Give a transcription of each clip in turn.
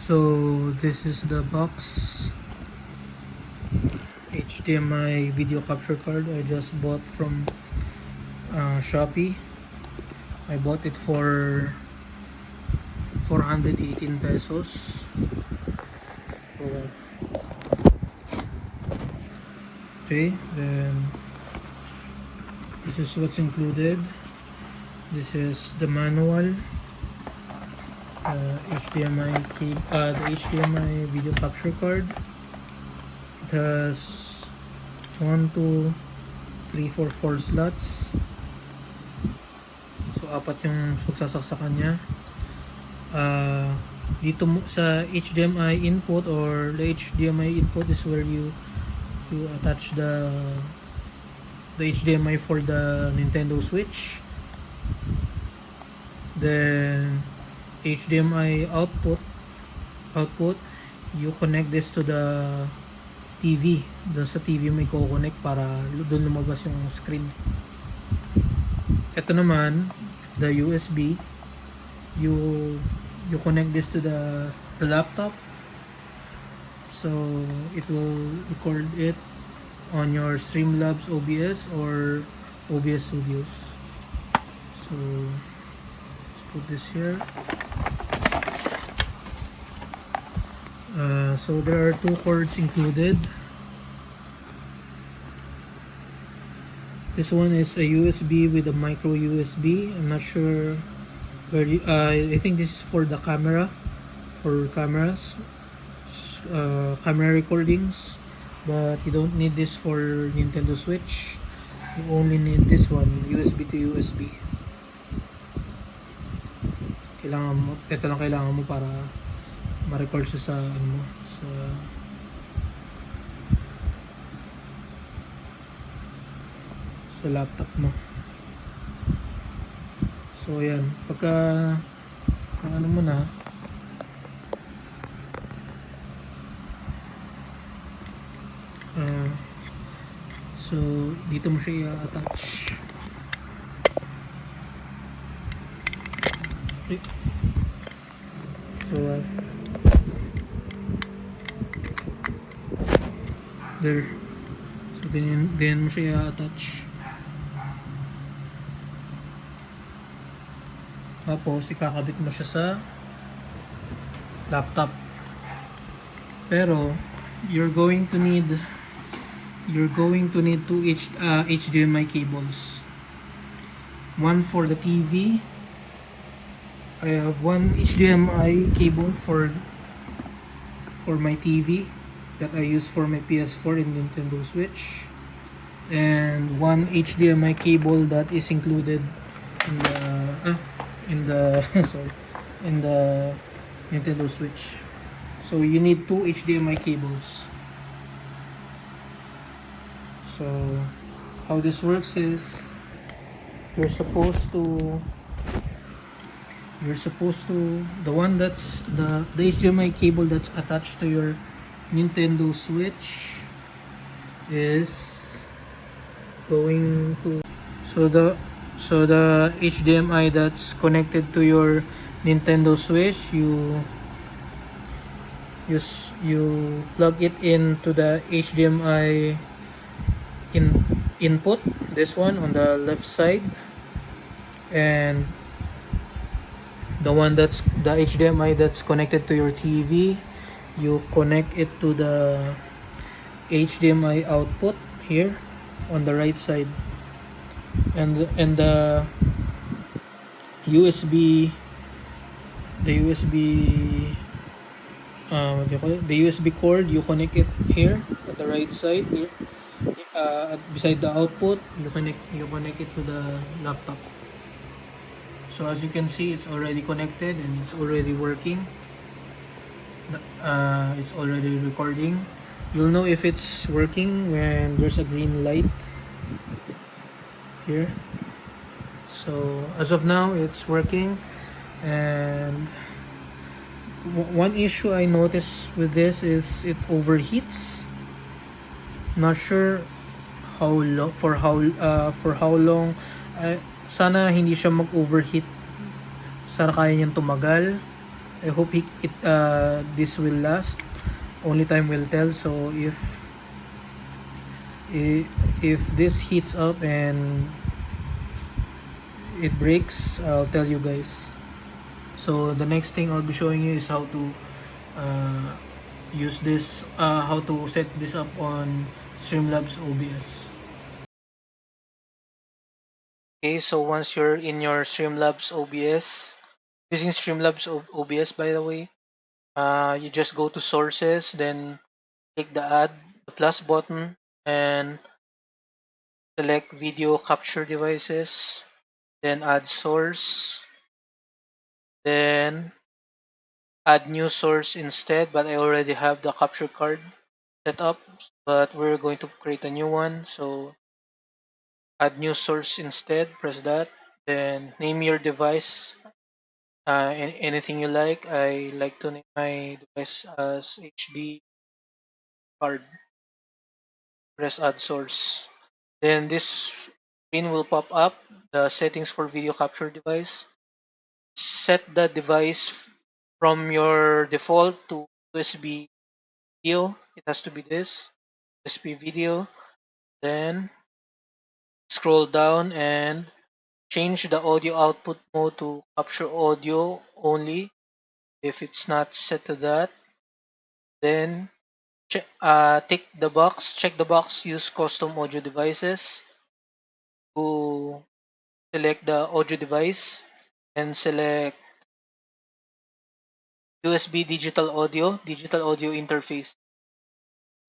So this is the box, HDMI Video Capture Card I just bought from Shopee. I bought it for 418 pesos. Okay, then this is what's included. This is the manual, the HDMI Video Capture Card. It has 1, 2, 3, 4, 4 slots. So apat yung pagsasaksakan niya. Dito sa HDMI input, or the HDMI input is where you attach the HDMI for the Nintendo Switch. Then HDMI output, you connect this to the TV. Sa TV may ko-connect para doon lumabas yung screen. Ito naman, the USB, you connect this to the laptop, so it will record it on your Streamlabs OBS or OBS Studios. So let's put this here. So there are 2 cords included. This one is a USB with a micro USB. I'm not sure where I think this is for the camera, for cameras, camera recordings, but you don't need this for Nintendo Switch. You only need this one, USB to USB. Ito lang kailangan mo para ma-record siya sa sa laptop mo. So ayan, pagka ano mo na, so dito mo siya i-attach. Okay. So there. So ganyan mo siya i-attach. Tapos ikakabit mo siya sa laptop. Pero you're going to need 2 HDMI cables. One for the TV. I have 1 HDMI cable for my TV that I use for my PS4 and Nintendo Switch, and 1 HDMI cable that is included in the Nintendo Switch. So you need 2 HDMI cables. So how this works is you're supposed to the one that's the HDMI cable that's attached to your Nintendo Switch is going to so the HDMI that's connected to your Nintendo Switch, you plug it into the HDMI input, this one on the left side, and the HDMI that's connected to your TV, you connect it to the HDMI output here on the right side, and the USB the USB cord, you connect it here at the right side here, beside the output. You connect it to the laptop. So as you can see, it's already connected and it's already working. It's already recording. You'll know if it's working when there's a green light here. So as of now, it's working. And one issue I noticed with this is it overheats. Not sure for how long. Sana hindi siya mag-overheat. Sana kaya niyang tumagal. I hope this will last. Only time will tell. So if this heats up and it breaks, I'll tell you guys. So the next thing I'll be showing you is how to uh, use this, how to set this up on Streamlabs OBS. Okay, so once you're in your Streamlabs OBS, using Streamlabs OBS by the way, you just go to sources, then click the plus button, and select video capture devices, then add source, then add new source instead, but I already have the capture card set up, but we're going to create a new one. So add new source instead, press that, then name your device, anything you like. I like to name my device as HD card, press add source. Then this screen will pop up, the settings for video capture device. Set the device from your default to USB video. It has to be this USB video. Then scroll down and change the audio output mode to capture audio only. If it's not set to that, then check the box, use custom audio devices to select the audio device and select USB digital audio interface.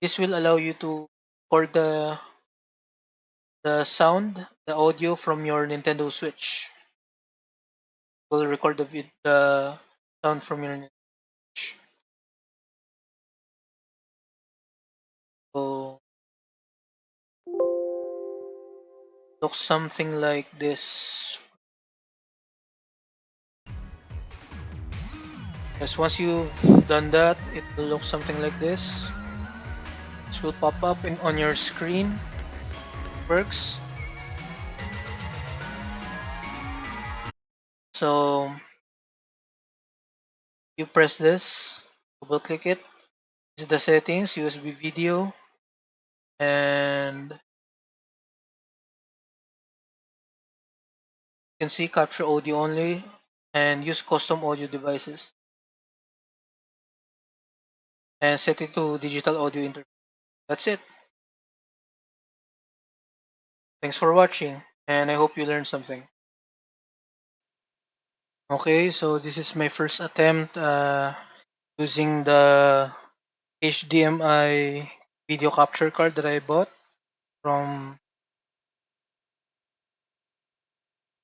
This will allow you to record the sound, the audio from your Nintendo Switch. Will record the sound from your Nintendo Switch. So looks something like this. Yes, once you've done that, it will look something like this. This will pop up on your screen. Works. So you press this, double click it. This is the settings, USB video, and you can see capture audio only and use custom audio devices and set it to digital audio interface. That's it. Thanks for watching, and I hope you learned something. Okay, so this is my first attempt using the HDMI video capture card that I bought from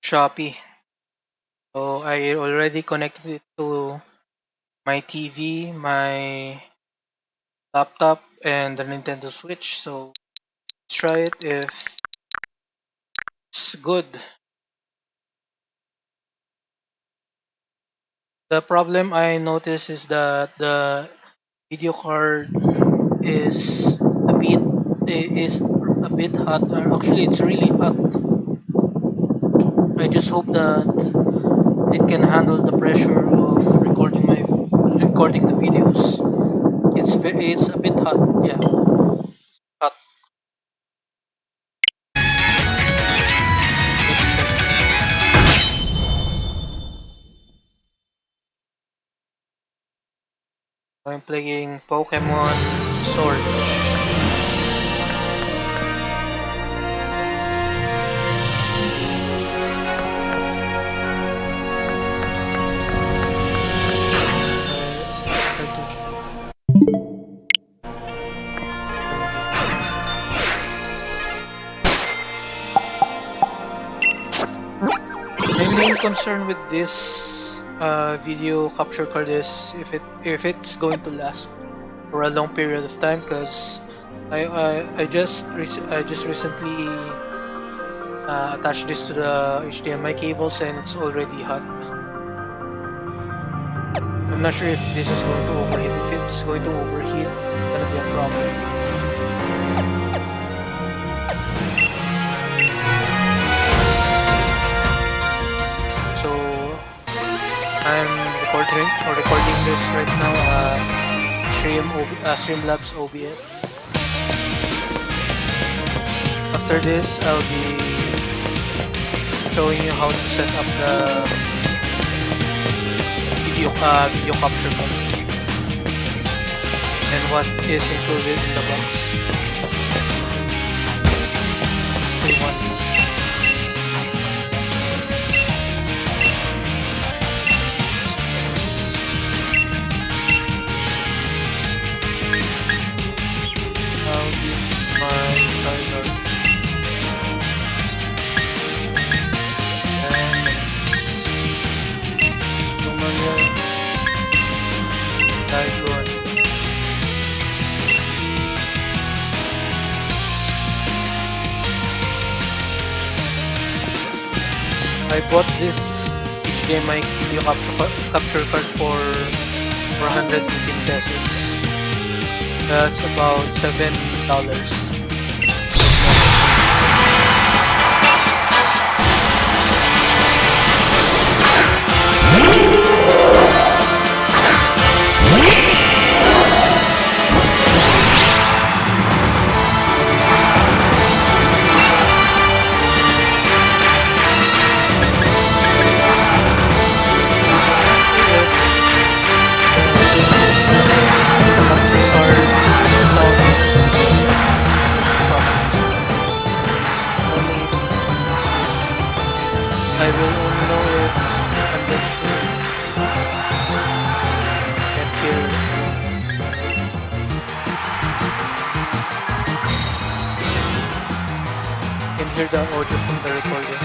Shopee. So I already connected it to my TV, my laptop, and the Nintendo Switch. So let's try it if it's good. The problem I noticed is that the video card is a bit hot. Actually, it's really hot. I just hope that it can handle the pressure of recording the videos. It's a bit hot. Yeah, hot. Let's check. I'm playing Pokemon Sword. Try My main concern with this video capture card is if it's going to last for a long period of time, because I just recently attached this to the HDMI cables and it's already hot. I'm not sure if this is going to overheat. If it's going to overheat, it's gonna be a problem. So I'm recording recording this right now. Streamlabs OBS. After this, I'll be showing you how to set up the video capture card and what is included in the box. Stay one. I'll use my charger. I bought this HDMI Video Capture Card for 418 pesos. That's about $7. I will only know it and then sure. And here. You can hear the audio from the recorder.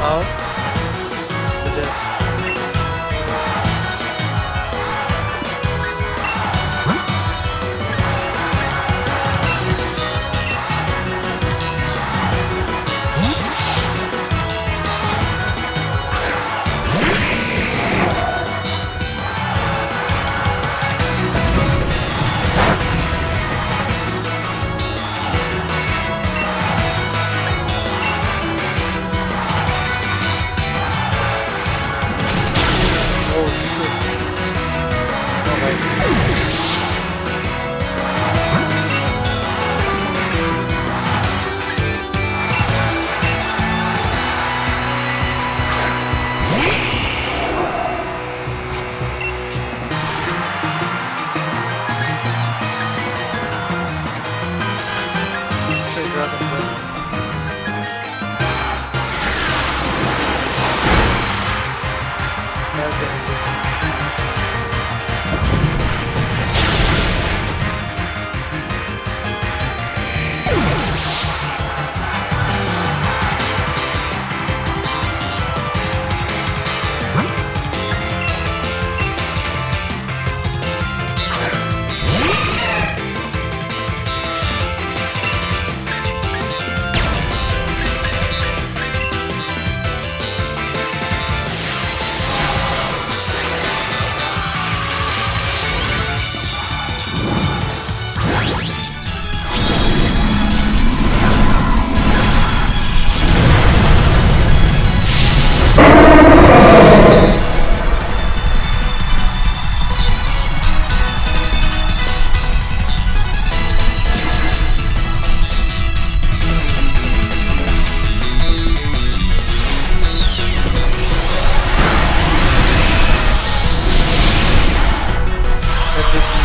Out to the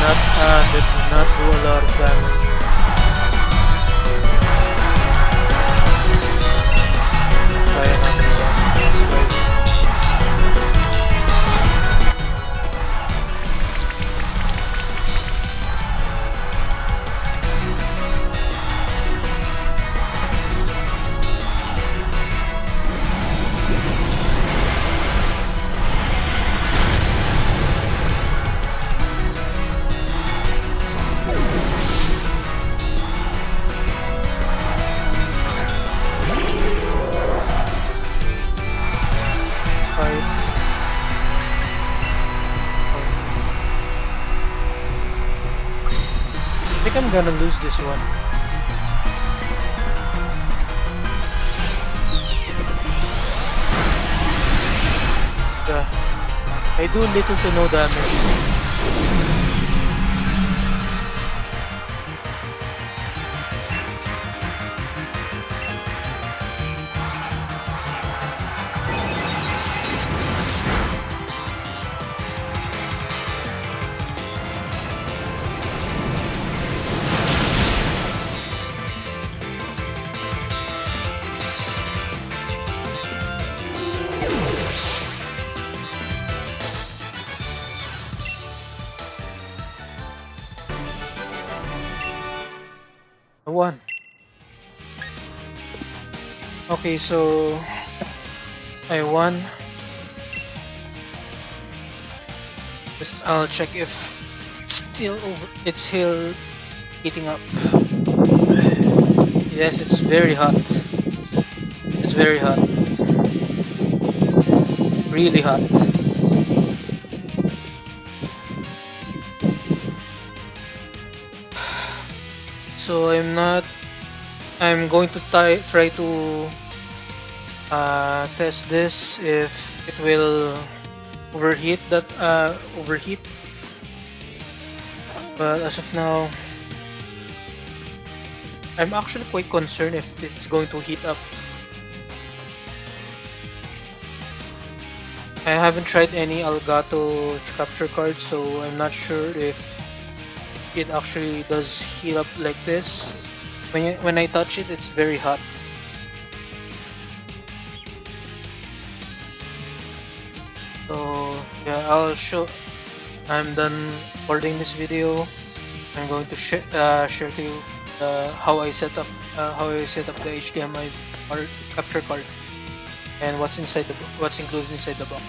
did not do a lot of damage. Try another one. This way. I think I'm gonna lose this one. Yeah. I do little to no damage. I won. Okay, so I won. Just I'll check if it's still heating up. Yes, it's very hot. It's very hot. Really hot. So I'm going to try to test this if it will overheat. But as of now, I'm actually quite concerned if it's going to heat up. I haven't tried any Elgato capture card, so I'm not sure if it actually does heat up like this. When I touch it, it's very hot. So yeah, I'm done recording this video. I'm going to share to you how I set up the HDMI capture card and what's included inside the box.